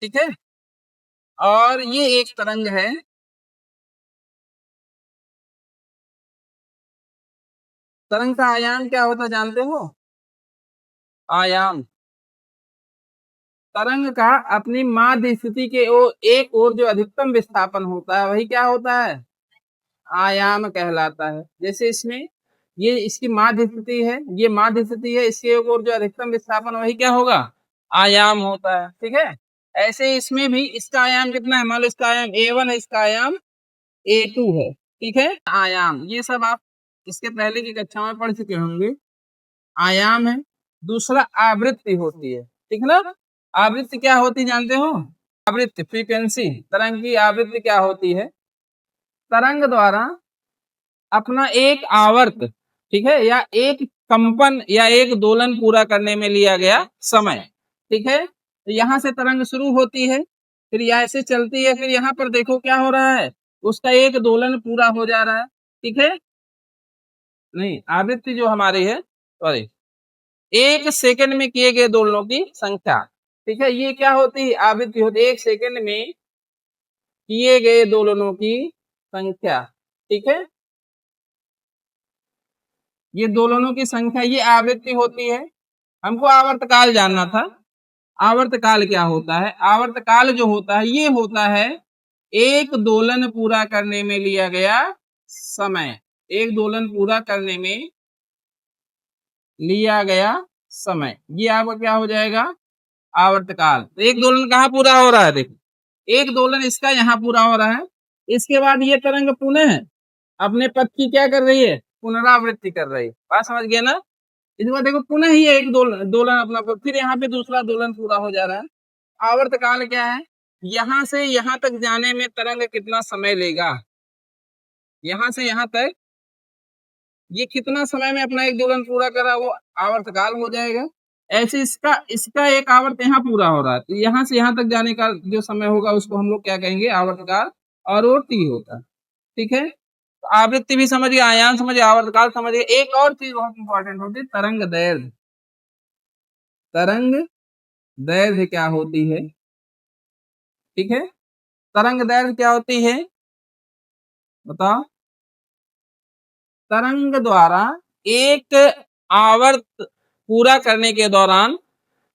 ठीक है। और ये एक तरंग है, तरंग का आयाम क्या होता जानते हो? आयाम तरंग का अपनी माध्य स्थिति के एक ओर जो अधिकतम विस्थापन होता है वही क्या होता है? आयाम कहलाता है। जैसे इसमें ये इसकी माध्य स्थिति है, ये माध्य स्थिति है, इसके एक ओर जो अधिकतम विस्थापन वही क्या होगा? आयाम होता है। ठीक है। ऐसे इसमें भी इसका आयाम कितना है? मान लो इसका आयाम A1 है, इसका आयाम A2 है। ठीक है। आयाम ये सब आप इसके पहले की कक्षा में पढ़ चुके होंगे। आयाम है। दूसरा आवृत्ति होती है। ठीक ना? आवृत्ति क्या होती जानते हो? आवृत्ति फ्रीक्वेंसी, तरंग की आवृत्ति क्या होती है? तरंग द्वारा अपना एक आवर्त, ठीक है, या एक कंपन या एक दोलन पूरा करने में लिया गया समय। ठीक है। तो यहाँ से तरंग शुरू होती है, फिर यहाँ से चलती है, फिर यहाँ पर देखो क्या हो रहा है, उसका एक दोलन पूरा हो जा रहा है। ठीक है। नहीं, आवृत्ति जो हमारी है, सॉरी, एक सेकंड में किए गए दोलनों की संख्या। ठीक है। ये क्या होती है? आवृत्ति होती है, एक सेकंड में किए गए दोलनों की संख्या। ठीक है। ये दोलनों की संख्या, ये आवृत्ति होती है। हमको आवर्तकाल जानना था। आवर्तकाल क्या होता है? आवर्तकाल जो होता है ये होता है एक दोलन पूरा करने में लिया गया समय। एक दोलन पूरा करने में लिया गया समय, ये आपका क्या हो जाएगा? आवर्तकाल। तो एक दोलन कहाँ पूरा हो रहा है? देखो, एक दोलन इसका यहाँ पूरा हो रहा है, इसके बाद ये तरंग पुनः अपने पथ की क्या कर रही है? पुनरावृत्ति कर रही है। बात समझ गए ना? इसके बाद देखो पुनः ही एक दोलन अपना, फिर यहाँ पे दूसरा दोलन पूरा हो जा रहा है। आवर्तकाल क्या है? यहाँ से यहाँ तक जाने में तरंग कितना समय लेगा, यहाँ से यहाँ तक ये कितना समय में अपना एक दोलन पूरा कर रहा है, वो आवर्तकाल हो जाएगा। ऐसे इसका इसका एक आवर्त यहाँ पूरा हो रहा है, तो यहाँ से यहाँ तक जाने का जो समय होगा उसको हम लोग क्या कहेंगे? आवर्तकाल। और वो T होता है। ठीक है। तो आवृत्ति भी समझिए, आयाम समझिए, आवर्तकाल समझिए। एक और चीज बहुत इंपॉर्टेंट होती है, तरंग दैर्घ्य। तरंग दैर्घ्य क्या होती है? ठीक है। तरंग दैर्घ्य क्या होती है बताओ? तरंग द्वारा एक आवर्त पूरा करने के दौरान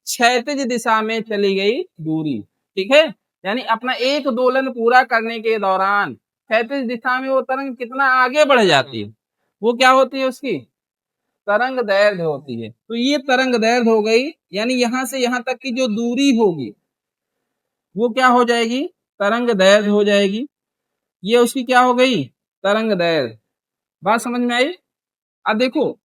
क्षैतिज दिशा में चली गई दूरी। ठीक है। यानी अपना एक दोलन पूरा करने के दौरान क्षैतिज दिशा में वो तरंग कितना आगे बढ़ जाती है, वो क्या होती है? उसकी तरंग दैर्घ्य होती है। तो ये तरंग दैर्घ्य हो गई, यानी यहां से यहां तक की जो दूरी होगी वो क्या हो जाएगी? तरंग दैर्घ्य हो जाएगी। ये उसकी क्या हो गई? तरंग दैर्घ्य। बात समझ में आई? अब देखो,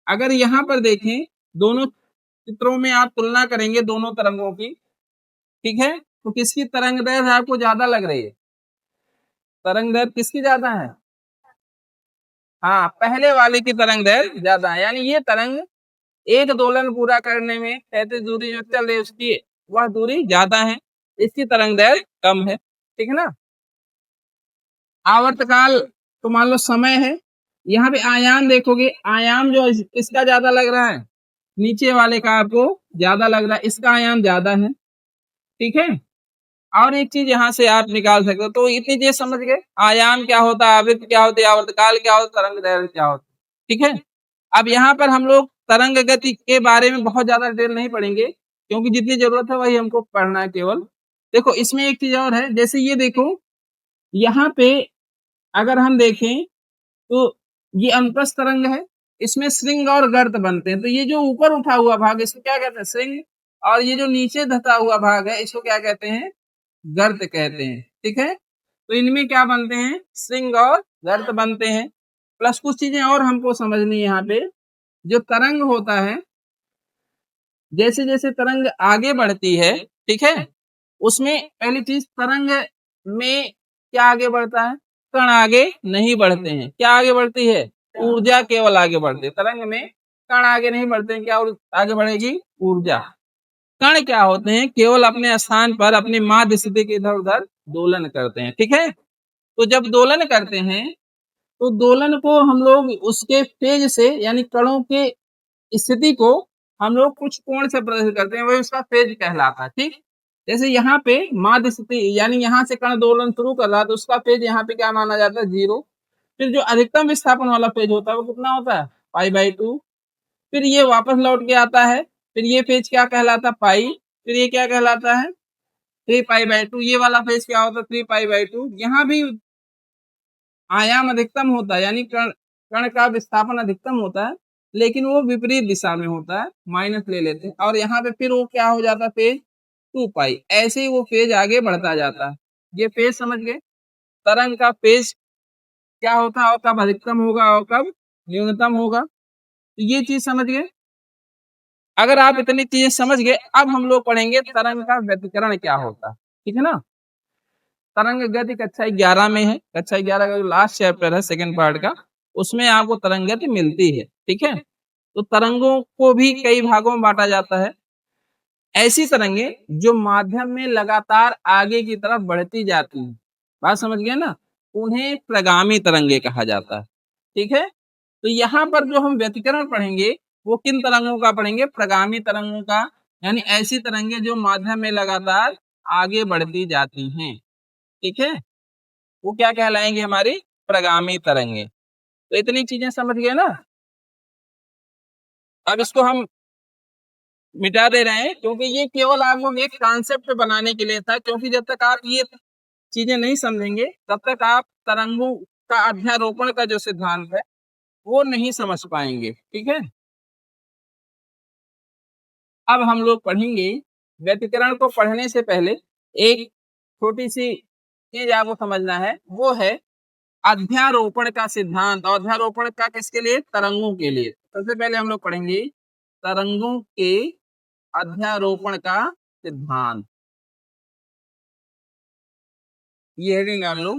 अगर यहाँ पर देखें, दोनों चित्रों में आप तुलना करेंगे दोनों तरंगों की, ठीक है, तो किसकी तरंग दैर्घ्य आपको ज्यादा लग रही है? तरंग दैर्घ्य किसकी ज्यादा है? हाँ, पहले वाले की तरंग दैर्घ्य ज्यादा है। यानी ये तरंग एक दोलन पूरा करने में क्षैतिज दूरी जो चल रही है उसकी वह दूरी ज्यादा है, इसकी तरंग दैर्घ्य कम है। ठीक है ना? आवर्तकाल तो मान लो समय है। यहाँ पे आयाम देखोगे, आयाम जो इसका ज्यादा लग रहा है, नीचे वाले का आपको ज्यादा लग रहा है, इसका आयाम ज्यादा है। ठीक है। और एक चीज यहाँ से आप निकाल सकते हो, तो इतनी चीज समझ गए, आयाम क्या होता है, आवृत्ति क्या होती है, आवर्तकाल क्या होता है, तरंग दैर्घ्य क्या होता है। ठीक है। अब यहाँ पर हम लोग तरंग गति के बारे में बहुत ज्यादा डिटेल नहीं पढ़ेंगे, क्योंकि जितनी जरूरत है वही हमको पढ़ना है केवल। देखो, इसमें एक चीज और है, जैसे ये देखो, यहाँ पे अगर हम देखें तो ये अनुप्रस्थ तरंग है, इसमें श्रृंग और गर्त बनते हैं। तो ये जो ऊपर उठा हुआ भाग इसको क्या कहते हैं? श्रृंग। और ये जो नीचे धता हुआ भाग है इसको क्या कहते हैं? गर्त कहते हैं। ठीक है। तो इनमें क्या बनते हैं? श्रृंग और गर्त बनते हैं। प्लस कुछ चीजें और हमको समझनी है यहाँ पे। जो तरंग होता है, जैसे जैसे तरंग आगे बढ़ती है, ठीक है, उसमें पहली चीज, तरंग में क्या आगे बढ़ता है? कण आगे नहीं बढ़ते हैं। क्या आगे बढ़ती है? ऊर्जा केवल आगे बढ़ती है। तरंग में कण आगे नहीं बढ़ते हैं। क्या आगे बढ़ेगी? ऊर्जा। कण क्या होते हैं? केवल अपने स्थान पर अपनी माध्य स्थिति के इधर उधर दोलन करते हैं। ठीक है। तो जब दोलन करते हैं तो दोलन को हम लोग उसके फेज से, यानी कणों के स्थिति को हम लोग कुछ कोण से प्रदर्शित करते हैं, वही उसका फेज कहलाता है। ठीक। जैसे यहाँ पे माध्य स्थिति यानी यहाँ से कण दोलन शुरू कर रहा है तो उसका फेज यहाँ पे क्या माना जाता है 0। फिर जो अधिकतम विस्थापन वाला फेज होता है वो कितना होता है π/2। फिर ये वापस लौट के आता है, फिर ये फेज क्या कहलाता है पाई, फिर ये क्या कहलाता है 3π/2। ये वाला फेज क्या होता है 3π/2। यहाँ भी आयाम अधिकतम होता है यानी कण कण का विस्थापन अधिकतम होता है, लेकिन वो विपरीत दिशा में होता है, माइनस ले लेते हैं और यहाँ पे फिर वो क्या हो जाता है फेज 2π। ऐसे ही वो फेज आगे बढ़ता जाता है। ये फेज समझ गए, तरंग का फेज क्या होता है और कब अधिकतम होगा और कब न्यूनतम होगा, तो ये चीज समझ गए। अगर आप इतनी चीजें समझ गए, अब हम लोग पढ़ेंगे तरंग का व्यतिकरण क्या होता है, ठीक है ना। तरंग गति कक्षा 11 में है, कक्षा 11 का जो लास्ट चैप्टर है सेकंड पार्ट का, उसमें आपको तरंग गति मिलती है, ठीक है। तो तरंगों को भी कई भागों में बांटा जाता है। ऐसी तरंगे जो माध्यम में लगातार आगे की तरफ बढ़ती जाती हैं, बात समझ गए ना, उन्हें प्रगामी तरंगे कहा जाता है, ठीक है। तो यहाँ पर जो हम व्यतिकरण पढ़ेंगे वो किन तरंगों का पढ़ेंगे, प्रगामी तरंगों का, यानी ऐसी तरंगे जो माध्यम में लगातार आगे बढ़ती जाती हैं, ठीक है, वो क्या कहलाएंगे हमारी प्रगामी तरंगे। तो इतनी चीजें समझ गए ना। अब इसको हम मिटा दे रहे हैं क्योंकि ये केवल आपको एक कॉन्सेप्ट बनाने के लिए था, क्योंकि जब तक आप ये चीजें नहीं समझेंगे तब तक आप तरंगों का अध्यारोपण का जो सिद्धांत है वो नहीं समझ पाएंगे, ठीक है। अब हम लोग पढ़ेंगे, व्यतिकरण को पढ़ने से पहले एक छोटी सी चीज आपको समझना है, वो है अध्यारोपण का सिद्धांत। और अध्यारोपण का किसके लिए, तरंगों के लिए। सबसे पहले हम लोग पढ़ेंगे तरंगों के अध्यारोपण का सिद्धांत। ये हेडिंग डाल लो,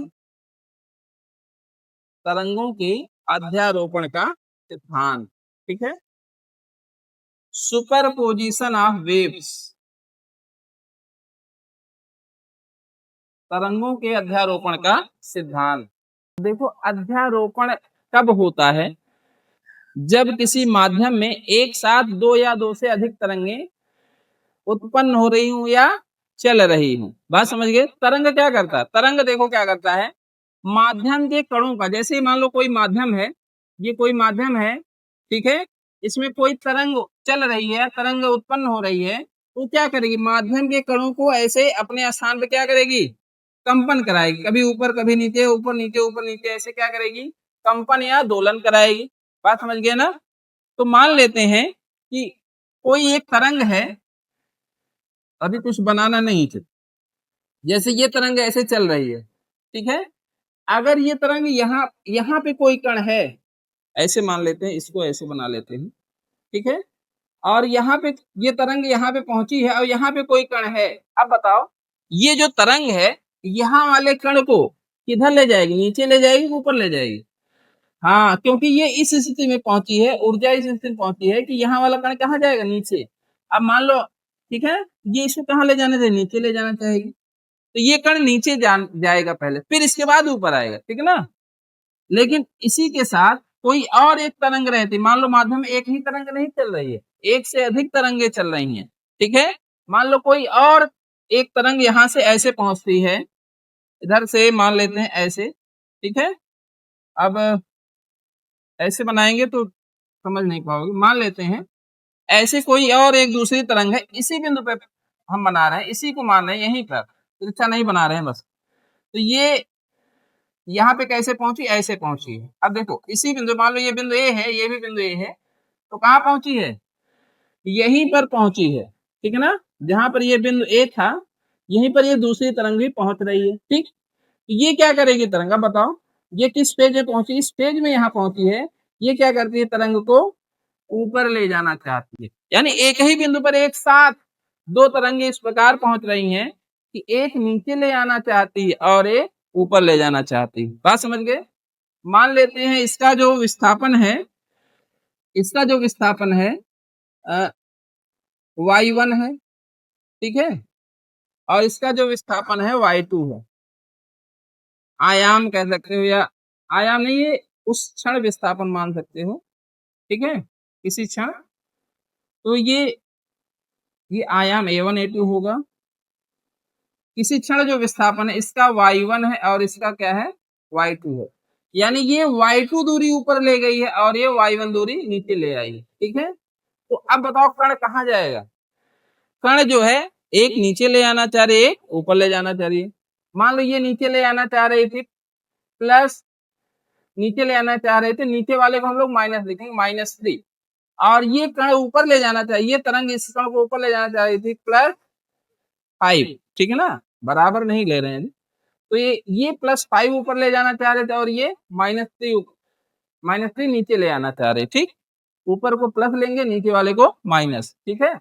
तरंगों के अध्यारोपण का सिद्धांत, ठीक है। सुपरपोजिशन ऑफ वेव्स, तरंगों के अध्यारोपण का सिद्धांत। देखो अध्यारोपण कब होता है, जब किसी माध्यम में एक साथ दो या दो से अधिक तरंगे उत्पन्न हो रही हूं या चल रही हूं। बात समझ गए। तरंग क्या करता है, तरंग देखो क्या करता है, माध्यम के कणों का, जैसे मान लो कोई माध्यम है, ये कोई माध्यम है, ठीक है, इसमें कोई तरंग चल रही है, तरंग उत्पन्न हो रही है, तो क्या करेगी, माध्यम के कणों को ऐसे अपने स्थान पे क्या करेगी, कंपन कराएगी, कभी ऊपर कभी नीचे, ऊपर नीचे ऊपर नीचे, ऐसे क्या करेगी, कंपन या दोलन कराएगी। बात समझ गए ना। तो मान लेते हैं कि कोई एक तरंग है, अभी कुछ बनाना नहीं थे, जैसे ये तरंग ऐसे चल रही है, ठीक है, अगर ये तरंग यहाँ यहाँ पे कोई कण है, ऐसे मान लेते हैं, इसको ऐसे बना लेते हैं, ठीक है, और यहाँ पे ये तरंग यहाँ पे पहुंची है और यहाँ पे कोई कण है। अब बताओ ये जो तरंग है यहाँ वाले कण को किधर ले जाएगी, नीचे ले जाएगी, ऊपर ले जाएगी। हाँ, क्योंकि ये इस स्थिति में पहुंची है, ऊर्जा इस स्थिति में पहुंची है कि यहाँ वाला कण कहाँ जाएगा, नीचे। अब मान लो, ठीक है, ये इसको कहाँ ले जाने से, नीचे ले जाना चाहेगी, तो ये कण नीचे जाएगा पहले, फिर इसके बाद ऊपर आएगा, ठीक है ना। लेकिन इसी के साथ कोई और एक तरंग रहती, मान लो माध्यम में एक ही तरंग नहीं चल रही है, एक से अधिक तरंगे चल रही हैं, ठीक है। मान लो कोई और एक तरंग यहाँ से ऐसे पहुंचती है, इधर से मान लेते हैं ऐसे, ठीक है। अब ऐसे बनाएंगे तो समझ नहीं पाओगे, मान लेते हैं ऐसे कोई और एक दूसरी तरंग है, इसी बिंदु पे हम बना रहे हैं, इसी को मान रहे हैं यहीं पर, तिरछा नहीं बना रहे हैं बस। तो ये यहाँ पे कैसे पहुंची, ऐसे पहुंची है। अब देखो इसी बिंदु, मान लो ये बिंदु ए है, ये भी बिंदु ए है, तो कहाँ पहुंची है, यहीं पर पहुंची है, ठीक है ना। जहां पर ये बिंदु ए था, यहीं पर ये दूसरी तरंग भी पहुंच रही है, ठीक। ये क्या करेगी तरंग, अब बताओ ये किस पेज में पहुंची, इस पेज में यहाँ पहुंची है। ये क्या करती है, तरंग को ऊपर ले जाना चाहती है, यानी एक ही बिंदु पर एक साथ दो तरंगे इस प्रकार पहुंच रही हैं कि एक नीचे ले आना चाहती है और एक ऊपर ले जाना चाहती है। बात समझ गए। मान लेते हैं इसका जो विस्थापन है, इसका जो विस्थापन है y1 है, ठीक है, और इसका जो विस्थापन है y2 है। आयाम कह सकते हो, या आयाम नहीं, ये उस क्षण विस्थापन मान सकते हो, ठीक है, किसी क्षण। तो ये आयाम a1 a2 होगा, किसी क्षण जो विस्थापन है इसका y1 है और इसका क्या है y2 है, यानी ये y2 दूरी ऊपर ले गई है और ये y1 दूरी नीचे ले आई है, ठीक है। तो अब बताओ कण कहाँ जाएगा? कण जो है एक नीचे ले आना चाह रही है, एक ऊपर ले जाना चाह रही है। मान लो ये नीचे ले आना चाह रही थी प्लस, नीचे ले आना चाह रहे थे, नीचे वाले को हम लोग माइनस लिखेंगे -3, और ये कण ऊपर ले जाना चाहिए, ये तरंग इस कण को ऊपर ले जाना चाह रही थी +5, ठीक है ना, बराबर नहीं ले रहे हैं। तो ये +5 ऊपर ले जाना चाह रहे थे और ये -3 नीचे ले आना चाह रहे, ठीक। ऊपर को प्लस लेंगे, नीचे वाले को माइनस, ठीक है।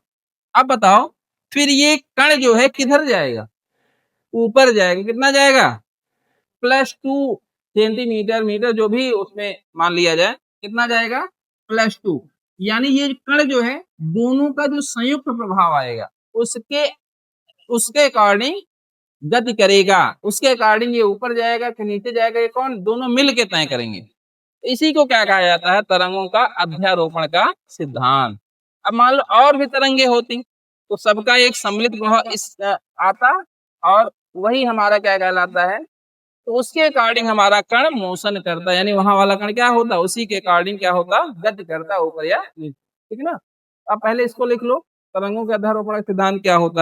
अब बताओ फिर ये कण जो है किधर जाएगा? ऊपर जाएगा। कितना जाएगा? +2 सेंटीमीटर मीटर जो भी उसमें मान लिया जाए, कितना जाएगा? +2, यानी ये कण जो है दोनों का जो संयुक्त प्रभाव आएगा उसके अकॉर्डिंग गति करेगा, उसके अकॉर्डिंग ये ऊपर जाएगा कि नीचे जाएगा, ये कौन दोनों मिल के तय करेंगे। इसी को क्या कहा जाता है? तरंगों का अध्यारोपण का सिद्धांत। अब मान लो और भी तरंगे होती तो सबका एक सम्मिलित प्रभाव इस आता और वही हमारा क्या कहलाता है, तो उसके अकॉर्डिंग हमारा कण मोशन करता है, यानी वहां वाला कण क्या होता, उसी के अकॉर्डिंग क्या होता, गति करता ऊपर या नीचे, ठीक है ना। अब पहले इसको लिख लो, तरंगों के अध्यारोपण का सिद्धांत क्या होता है।